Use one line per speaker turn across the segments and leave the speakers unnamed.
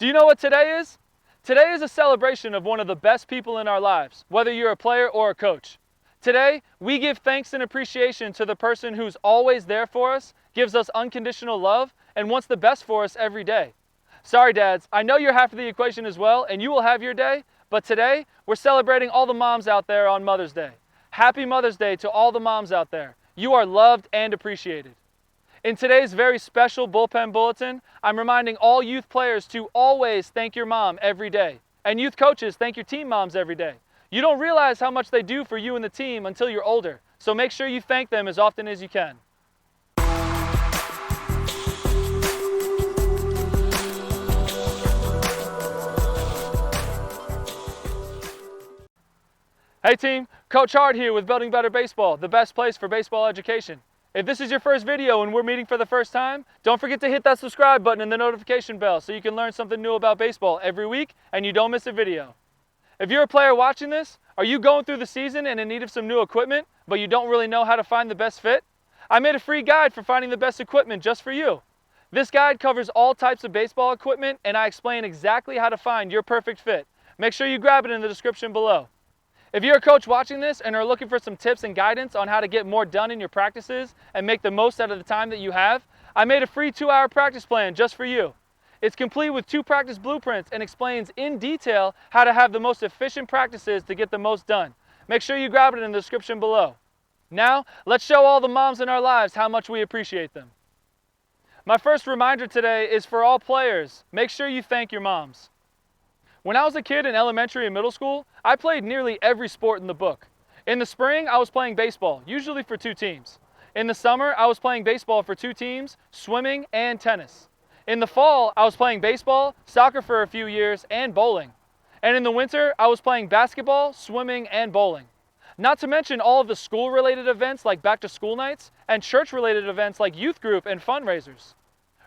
Do you know what today is? Today is a celebration of one of the best people in our lives, whether you're a player or a coach. Today, we give thanks and appreciation to the person who's always there for us, gives us unconditional love, and wants the best for us every day. Sorry, dads, I know you're half of the equation as well, and you will have your day, but today, we're celebrating all the moms out there on Mother's Day. Happy Mother's Day to all the moms out there. You are loved and appreciated. In today's very special Bullpen Bulletin, I'm reminding all youth players to always thank your mom every day. And youth coaches, thank your team moms every day. You don't realize how much they do for you and the team until you're older, so make sure you thank them as often as you can. Hey team, Coach Hart here with Building Better Baseball, the best place for baseball education. If this is your first video and we're meeting for the first time, don't forget to hit that subscribe button and the notification bell so you can learn something new about baseball every week and you don't miss a video. If you're a player watching this, are you going through the season and in need of some new equipment, but you don't really know how to find the best fit? I made a free guide for finding the best equipment just for you. This guide covers all types of baseball equipment and I explain exactly how to find your perfect fit. Make sure you grab it in the description below. If you're a coach watching this and are looking for some tips and guidance on how to get more done in your practices and make the most out of the time that you have, I made a free 2-hour practice plan just for you. It's complete with 2 practice blueprints and explains in detail how to have the most efficient practices to get the most done. Make sure you grab it in the description below. Now, let's show all the moms in our lives how much we appreciate them. My first reminder today is for all players. Make sure you thank your moms. When I was a kid in elementary and middle school, I played nearly every sport in the book. In the spring, I was playing baseball, usually for 2 teams. In the summer, I was playing baseball for 2 teams, swimming and tennis. In the fall, I was playing baseball, soccer for a few years, and bowling. And in the winter, I was playing basketball, swimming, and bowling. Not to mention all of the school-related events like back-to-school nights and church-related events like youth group and fundraisers.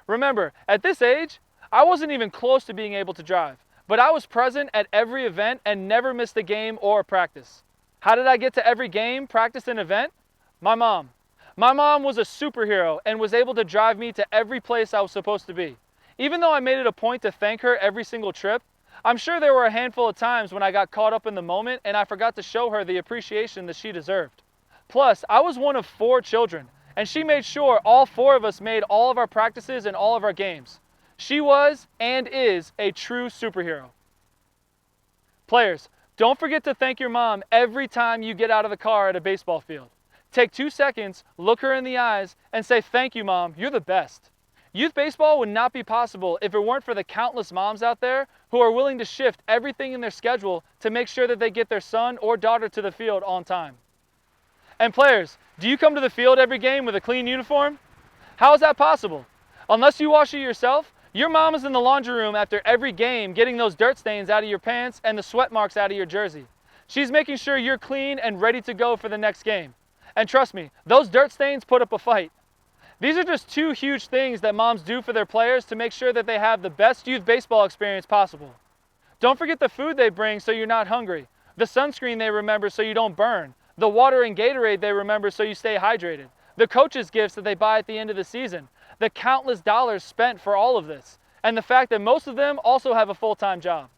Remember, at this age, I wasn't even close to being able to drive. But I was present at every event and never missed a game or a practice. How did I get to every game, practice, and event? My mom. My mom was a superhero and was able to drive me to every place I was supposed to be. Even though I made it a point to thank her every single trip, I'm sure there were a handful of times when I got caught up in the moment and I forgot to show her the appreciation that she deserved. Plus, I was one of 4 children, and she made sure all 4 of us made all of our practices and all of our games. She was and is a true superhero. Players, don't forget to thank your mom every time you get out of the car at a baseball field. Take 2 seconds, look her in the eyes, and say, "Thank you, Mom, you're the best." Youth baseball would not be possible if it weren't for the countless moms out there who are willing to shift everything in their schedule to make sure that they get their son or daughter to the field on time. And players, do you come to the field every game with a clean uniform? How is that possible? Unless you wash it yourself, your mom is in the laundry room after every game getting those dirt stains out of your pants and the sweat marks out of your jersey. She's making sure you're clean and ready to go for the next game. And trust me, those dirt stains put up a fight. These are just 2 huge things that moms do for their players to make sure that they have the best youth baseball experience possible. Don't forget the food they bring so you're not hungry, the sunscreen they remember so you don't burn, the water and Gatorade they remember so you stay hydrated, the coaches' gifts that they buy at the end of the season, the countless dollars spent for all of this, and the fact that most of them also have a full-time job.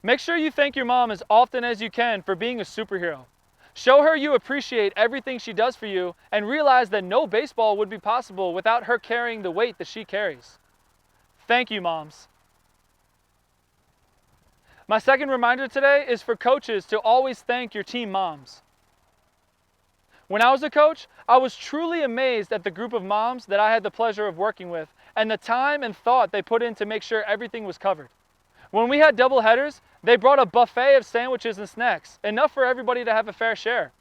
Make sure you thank your mom as often as you can for being a superhero. Show her you appreciate everything she does for you and realize that no baseball would be possible without her carrying the weight that she carries. Thank you, moms. My second reminder today is for coaches to always thank your team moms. When I was a coach, I was truly amazed at the group of moms that I had the pleasure of working with and the time and thought they put in to make sure everything was covered. When we had double headers, they brought a buffet of sandwiches and snacks, enough for everybody to have a fair share.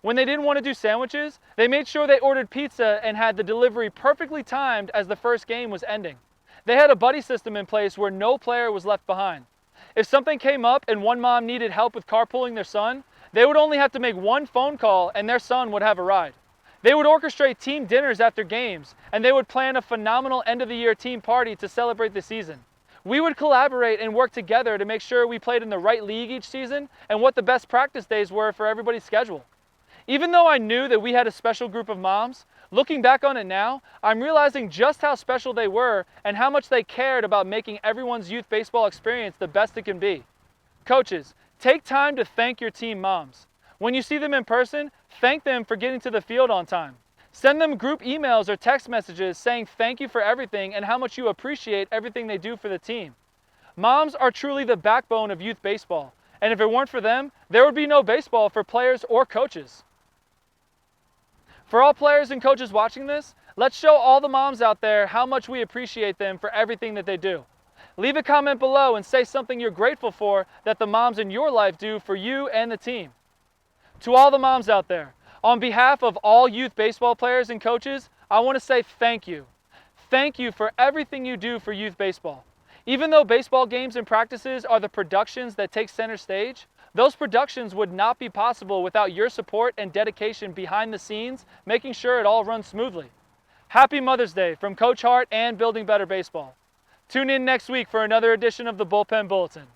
When they didn't want to do sandwiches, they made sure they ordered pizza and had the delivery perfectly timed as the first game was ending. They had a buddy system in place where no player was left behind. If something came up and one mom needed help with carpooling their son, they would only have to make 1 phone call and their son would have a ride. They would orchestrate team dinners after games, and they would plan a phenomenal end-of-the-year team party to celebrate the season. We would collaborate and work together to make sure we played in the right league each season and what the best practice days were for everybody's schedule. Even though I knew that we had a special group of moms, Looking back on it now, I'm realizing just how special they were and how much they cared about making everyone's youth baseball experience the best it can be. Coaches, take time to thank your team moms. When you see them in person, thank them for getting to the field on time. Send them group emails or text messages saying thank you for everything and how much you appreciate everything they do for the team. Moms are truly the backbone of youth baseball, and if it weren't for them, there would be no baseball for players or coaches. For all players and coaches watching this, let's show all the moms out there how much we appreciate them for everything that they do. Leave a comment below and say something you're grateful for that the moms in your life do for you and the team. To all the moms out there, on behalf of all youth baseball players and coaches, I want to say thank you. Thank you for everything you do for youth baseball. Even though baseball games and practices are the productions that take center stage, those productions would not be possible without your support and dedication behind the scenes, making sure it all runs smoothly. Happy Mother's Day from Coach Hart and Building Better Baseball. Tune in next week for another edition of the Bullpen Bulletin.